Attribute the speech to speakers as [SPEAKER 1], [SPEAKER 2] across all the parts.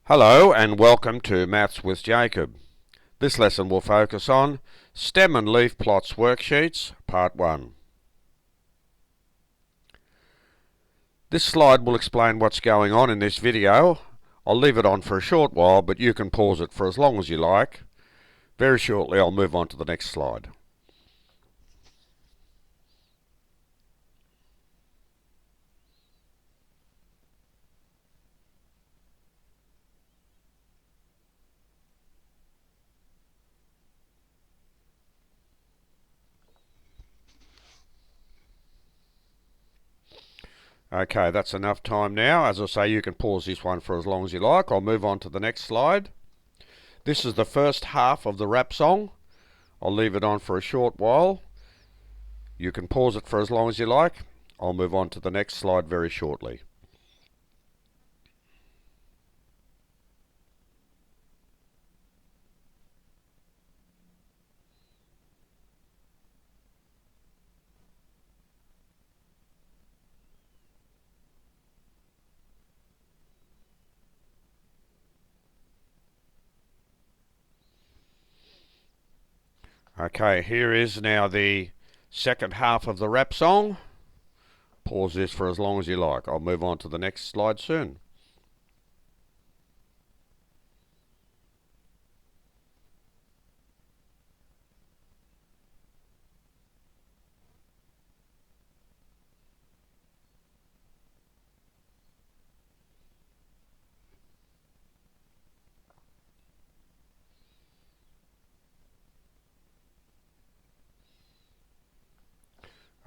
[SPEAKER 1] Hello and welcome to Maths with Jacob. This lesson will focus on stem and leaf plots worksheets, part 1. This slide will explain what's going on in this video. I'll leave it on for a short while, but you can pause it for as long as you like. Very shortly I'll move on to the next slide. Okay, that's enough time now. As I say, you can pause this one for as long as you like. I'll move on to the next slide. This is the first half of the rap song. I'll leave it on for a short while. You can pause it for as long as you like. I'll move on to the next slide very shortly. Okay, here is now the second half of the rap song. Pause this for as long as you like. I'll move on to the next slide soon.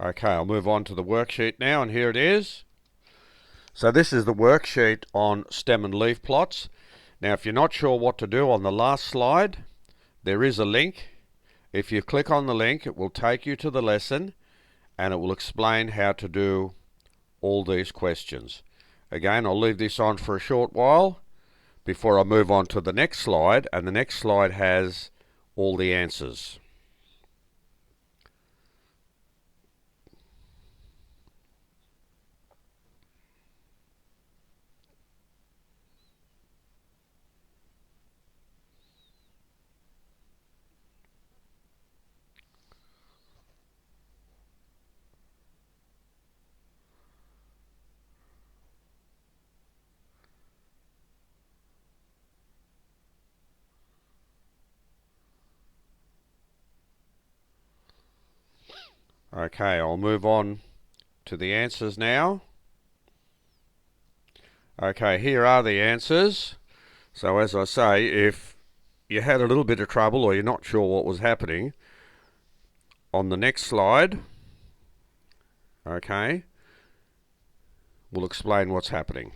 [SPEAKER 1] Okay, I'll move on to the worksheet now, and here it is. So this is the worksheet on stem and leaf plots. Now, if you're not sure what to do on the last slide, there is a link. If you click on the link, it will take you to the lesson, and it will explain how to do all these questions. Again, I'll leave this on for a short while before I move on to the next slide, and the next slide has all the answers. Okay, I'll move on to the answers now. Okay, here are the answers. So as I say, if you had a little bit of trouble or you're not sure what was happening, on the next slide, okay, we'll explain what's happening.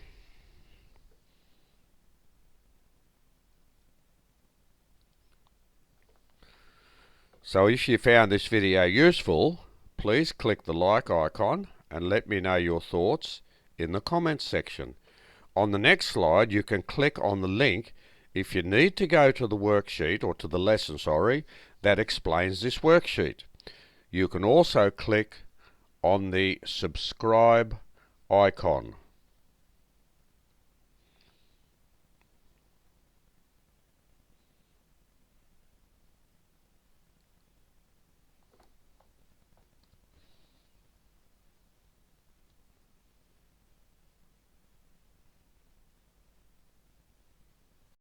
[SPEAKER 1] So if you found this video useful, please click the like icon and let me know your thoughts in the comments section. On the next slide, you can click on the link if you need to go to the worksheet, or to the lesson, that explains this worksheet. You can also click on the subscribe icon.